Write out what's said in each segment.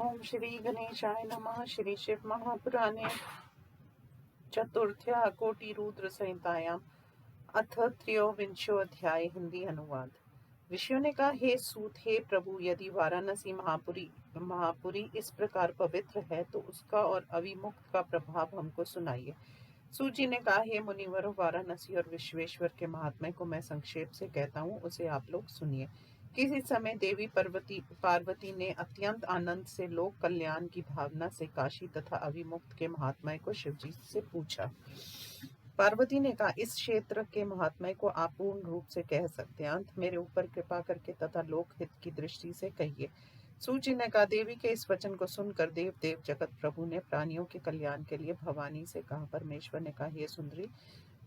ओम श्री गणेशाय नमः। श्री शिव महापुराणे चतुर्थ्या कोटि रुद्र संहितायाम अथ त्रयोविंशोऽध्याय। हिंदी अनुवाद। ऋषियों ने कहा, हे सूत, हे प्रभु, यदि वाराणसी महापुरी इस प्रकार पवित्र है तो उसका और अविमुक्त का प्रभाव हमको सुनाइए। सूत जी ने कहा, हे मुनिवरों, वाराणसी और विश्वेश्वर के महात्म्य को मैं संक्षेप से कहता हूँ, उसे आप लोग सुनिए। किसी समय देवी पार्वती ने अत्यंत आनंद से लोक कल्याण की भावना से काशी तथा अविमुक्त के महात्म्य को शिवजी से पूछा। पार्वती ने कहा, इस क्षेत्र के महात्म्य को आप पूर्ण रूप से कह सकते हैं, अंत मेरे ऊपर कृपा करके तथा लोक हित की दृष्टि से कहिए। सूची ने कहा, देवी के इस वचन को सुनकर देव जगत प्रभु ने प्राणियों के कल्याण के लिए भवानी से कहा। परमेश्वर ने कहा, हे सुंदरी,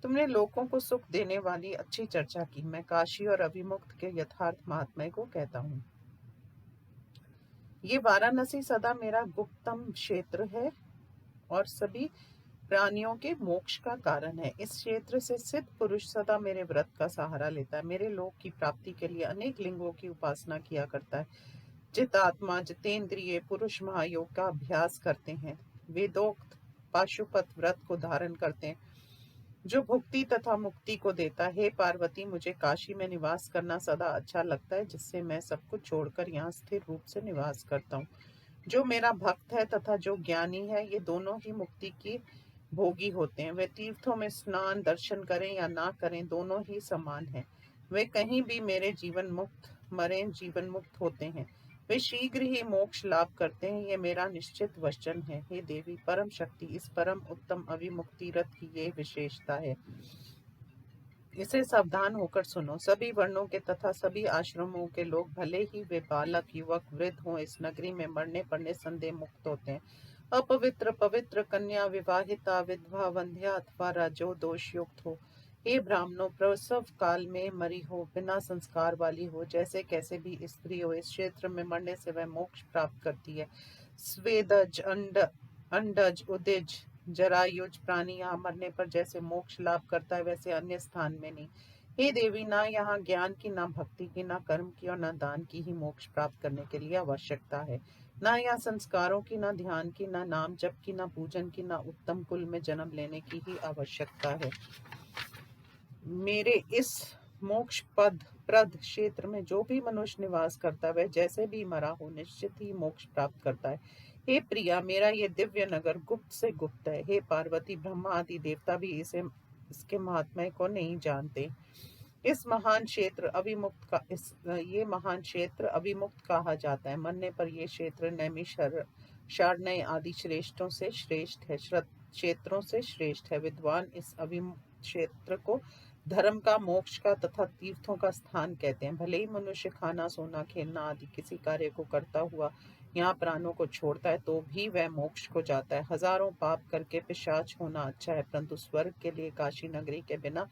तुमने लोगों को सुख देने वाली अच्छी चर्चा की। मैं काशी और अभिमुक्त के यथार्थ महात्म्य को कहता हूँ। ये वाराणसी सदा मेरा गुप्तम क्षेत्र है और सभी प्राणियों के मोक्ष का कारण है। इस क्षेत्र से सिद्ध पुरुष सदा मेरे व्रत का सहारा लेता है। मेरे लोक की प्राप्ति के लिए अनेक लिंगों की उपासना किया करता है। जितात्मा जितेंद्रिय पुरुष महायोग का अभ्यास करते हैं। वेदोक्त पाशुपत व्रत को धारण करते हैं जो भुक्ति तथा मुक्ति को देता है। पार्वती, मुझे काशी में निवास करना सदा अच्छा लगता है, जिससे मैं सब कुछ छोड़कर यहाँ स्थिर रूप से निवास करता हूँ। जो मेरा भक्त है तथा जो ज्ञानी है, ये दोनों ही मुक्ति की भोगी होते हैं। वे तीर्थों में स्नान दर्शन करें या ना करें, दोनों ही समान हैं। वे कहीं भी मेरे जीवन मुक्त होते हैं। वे शीघ्र ही मोक्ष लाभ करते हैं, ये मेरा निश्चित वचन है। हे देवी परम शक्ति, इस परम उत्तम अविमुक्ति रथ की ये विशेषता है, इसे सावधान होकर सुनो। सभी वर्णों के तथा सभी आश्रमों के लोग, भले ही वे बालक युवक वृद्ध हों, इस नगरी में मरने पर निसंदेह मुक्त होते हैं। अपवित्र पवित्र कन्या, विवाहिता विधवा वंध्या अथवा राजो दोष युक्त हो, हे ब्राह्मणों, प्रसव काल में मरी हो, बिना संस्कार वाली हो, जैसे कैसे भी स्त्री हो, इस क्षेत्र में मरने से वह मोक्ष प्राप्त करती है। स्वेदज अंडज उदिज जरायुज प्राणी यहाँ मरने पर जैसे मोक्ष लाभ करता है, वैसे अन्य स्थान में नहीं। हे देवी, ना यहाँ ज्ञान की, ना भक्ति की, ना कर्म की और ना दान की ही मोक्ष प्राप्त करने के लिए आवश्यकता है। ना यहाँ संस्कारों की, ना ध्यान की, ना नाम जप की, ना पूजन की, ना उत्तम कुल में जन्म लेने की ही आवश्यकता है। मेरे इस मोक्ष प्रद क्षेत्र में जो भी मनुष्य निवास करता है, वह जैसे भी मरा हो निश्चित ही मोक्ष प्राप्त करता है। हे प्रिया, मेरा ये दिव्य नगर गुप्त से गुप्त है। हे पार्वती, ब्रह्मा आदि देवता भी इसके महात्म्य को नहीं जानते। ये महान क्षेत्र अभिमुक्त कहा जाता है। मरने पर यह क्षेत्र नैमिषारण्य आदि श्रेष्ठों से श्रेष्ठ है, क्षेत्रों से श्रेष्ठ है। विद्वान इस अभिमुक्त क्षेत्र को धर्म का, मोक्ष का तथा तीर्थों का स्थान कहते हैं। भले ही मनुष्य खाना सोना खेलना आदि किसी कार्य को करता हुआ यहाँ प्राणों को छोड़ता है, तो भी वह मोक्ष को जाता है। हजारों पाप करके पिशाच होना अच्छा है, परंतु स्वर्ग के लिए काशी नगरी के बिना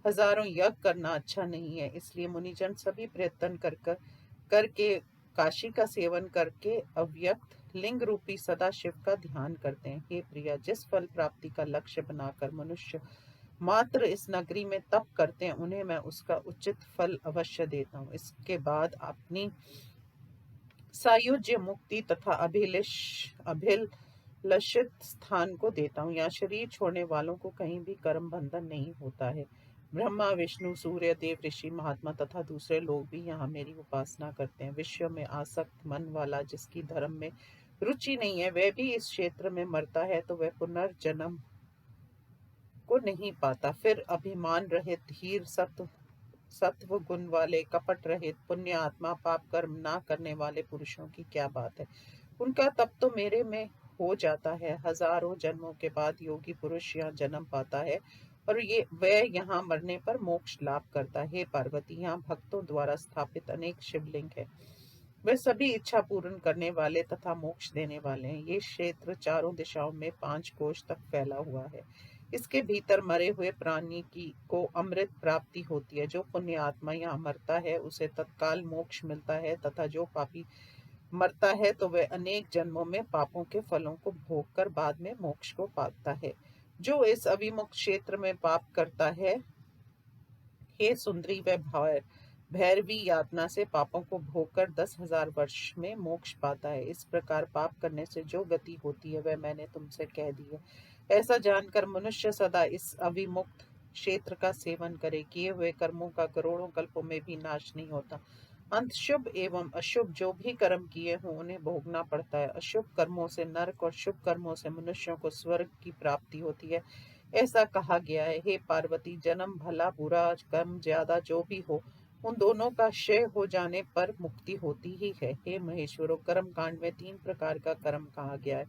हजारों यज्ञ करना अच्छा नहीं है। इसलिए मुनिजन सभी प्रयत्न करके काशी का सेवन करके अव्यक्त लिंग रूपी सदाशिव का ध्यान करते हैं। हे प्रिया, जिस फल प्राप्ति का लक्ष्य बनाकर मनुष्य मात्र इस नगरी में तप करते हैं, उन्हें मैं उसका उचित फल अवश्य देता हूँ। इसके बाद अपनी सायुज्य मुक्ति तथा अभिलषित स्थान को देता हूँ। यहाँ शरीर छोड़ने वालों को कहीं भी कर्म बंधन नहीं होता है। ब्रह्मा विष्णु सूर्य देव ऋषि महात्मा तथा दूसरे लोग भी यहाँ मेरी उपासना करते हैं। विश्व में आसक्त मन वाला, जिसकी धर्म में रुचि नहीं है, वह भी इस क्षेत्र में मरता है तो वह पुनर्जन्म को नहीं पाता। फिर अभिमान रहित, धीर, सत्व गुण वाले, कपट रहित, पुण्य आत्मा, पाप कर्म ना करने वाले पुरुषों की क्या बात है। उनका तप तो मेरे में हो जाता है। हजारों जन्मों के बाद योगी पुरुष यहाँ जन्म पाता है और वह यहाँ मरने पर मोक्ष लाभ करता है। हे पार्वती, यहाँ भक्तों द्वारा स्थापित अनेक शिवलिंग है। वे सभी इच्छा पूर्ण करने वाले तथा मोक्ष देने वाले हैं। ये क्षेत्र चारों दिशाओं में 5 कोश तक फैला हुआ है। इसके भीतर मरे हुए प्राणी को अमृत प्राप्ति होती है। जो पुण्य आत्मा यहाँ मरता है उसे तत्काल मोक्ष मिलता है, तथा जो पापी मरता है तो वह अनेक जन्मों में पापों के फलों को भोगकर बाद में मोक्ष को पाता है। जो इस अविमुक्त क्षेत्र में पाप करता है, हे सुंदरी, वह भैरवी यातना से पापों को भोगकर 10,000 वर्ष में मोक्ष पाता है। इस प्रकार पाप करने से जो गति होती है वह मैंने तुमसे कह दी है। ऐसा जानकर मनुष्य सदा इस अविमुक्त क्षेत्र का सेवन करे। किए हुए कर्मों का करोड़ों कल्पों में भी नाश नहीं होता। अंत शुभ एवं अशुभ जो भी कर्म किए हों उन्हें भोगना पड़ता है। अशुभ कर्मों से नरक और शुभ कर्मों से मनुष्यों को स्वर्ग की प्राप्ति होती है, ऐसा कहा गया है। हे पार्वती, जन्म भला बुरा कम ज्यादा जो भी हो, उन दोनों का क्षय हो जाने पर मुक्ति होती ही है। हे महेश्वरों, कर्म कांड में 3 प्रकार का कर्म कहा गया है।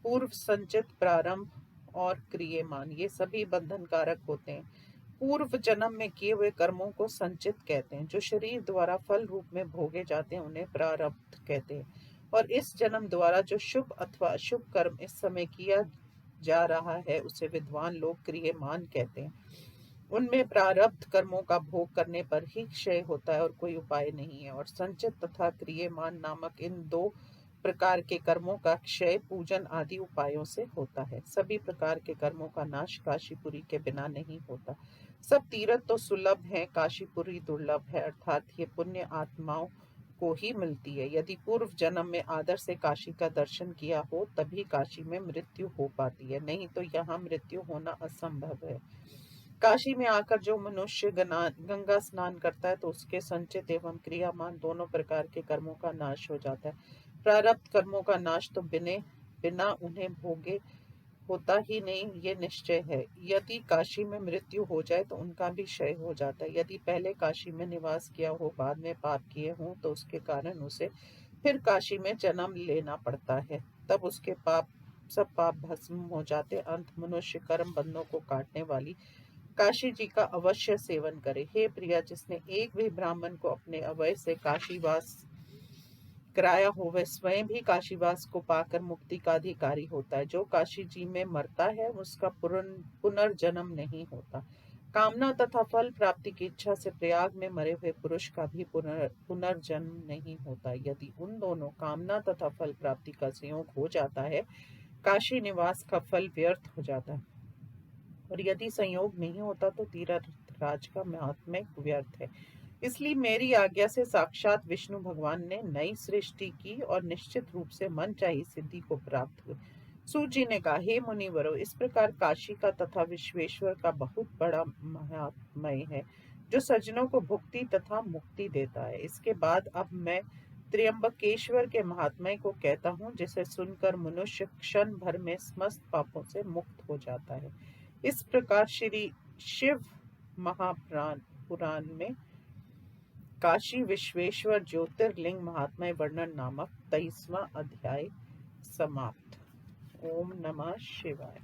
पूर्व संचित, प्रारंभ और क्रियमान। ये सभी बंधन कारक होते हैं। पूर्व जन्म में किए हुए कर्मों को संचित कहते हैं। जो शरीर द्वारा फल रूप में भोगे जाते हैं उन्हें प्रारब्ध कहते हैं। और इस जन्म द्वारा जो शुभ अथवा अशुभ कर्म इस समय किया जा रहा है उसे विद्वान लोग क्रियमान कहते हैं। उनमें प्रारब्ध कर्मों का भोग करने पर ही क्षय होता है और कोई उपाय नहीं है। और संचित तथा क्रियमान नामक इन 2 प्रकार के कर्मों का क्षय पूजन आदि उपायों से होता है। सभी प्रकार के कर्मों का नाश काशीपुरी के बिना नहीं होता। सब तीर्थ तो सुलभ हैं, काशीपुरी दुर्लभ है, अर्थात ये पुण्य आत्माओं को ही मिलती है। यदि पूर्व जन्म में आदर से काशी का दर्शन किया हो तभी काशी में मृत्यु हो पाती है, नहीं तो यहाँ मृत्यु होना असंभव है। काशी में आकर जो मनुष्य गंगा स्नान करता है तो उसके संचित एवं क्रियामान दोनों प्रकार के कर्मों का नाश हो जाता है। प्रारब्ध कर्मों का नाश तो बिना उन्हें भोगे होता ही नहीं, ये निश्चय है। यदि काशी में मृत्यु हो जाए तो उनका भी क्षय हो जाता है। यदि पहले काशी में निवास किया हो, बाद में पाप किए हों तो उसके कारण उसे फिर काशी में जन्म लेना पड़ता है। तब उसके सब पाप भस्म हो जाते। अंत मनुष्य कर्म बंधनों को काटने वाली काशी जी का अवश्य सेवन करे। हे प्रिया, जिसने एक भी ब्राह्मण को अपने अवय से काशीवास कराया हो वह स्वयं भी काशीवास को पाकर मुक्ति का अधिकारी होता है। जो काशी जी में मरता है उसका पुनर्जन्म नहीं होता। कामना तथा फल प्राप्ति की इच्छा से प्रयाग में मरे हुए पुरुष का भी पुनर्जन्म नहीं होता। यदि उन दोनों कामना तथा फल प्राप्ति का संयोग हो जाता है, काशी निवास का फल व्यर्थ हो जाता है। और यदि संयोग नहीं होता तो तीर्थराज का महात्म्य व्यर्थ है। इसलिए मेरी आज्ञा से साक्षात विष्णु भगवान ने नई सृष्टि की और निश्चित रूप से मन चाही सिद्धि को प्राप्त हुई। सूत जी ने कहा, हे मुनिवरों, इस प्रकार काशी का तथा विश्वेश्वर का बहुत बड़ा महात्म्य है जो सज्जनों को भुक्ति तथा मुक्ति देता है। इसके बाद अब मैं त्र्यंबकेश्वर के महात्म्य को कहता हूँ, जिसे सुनकर मनुष्य क्षण भर में समस्त पापों से मुक्त हो जाता है। इस प्रकार श्री शिव महापुराण पुराण में काशी विश्वेश्वर ज्योतिर्लिंग महात्म्य वर्णन नामक 23वां अध्याय समाप्त। ओम नमः शिवाय।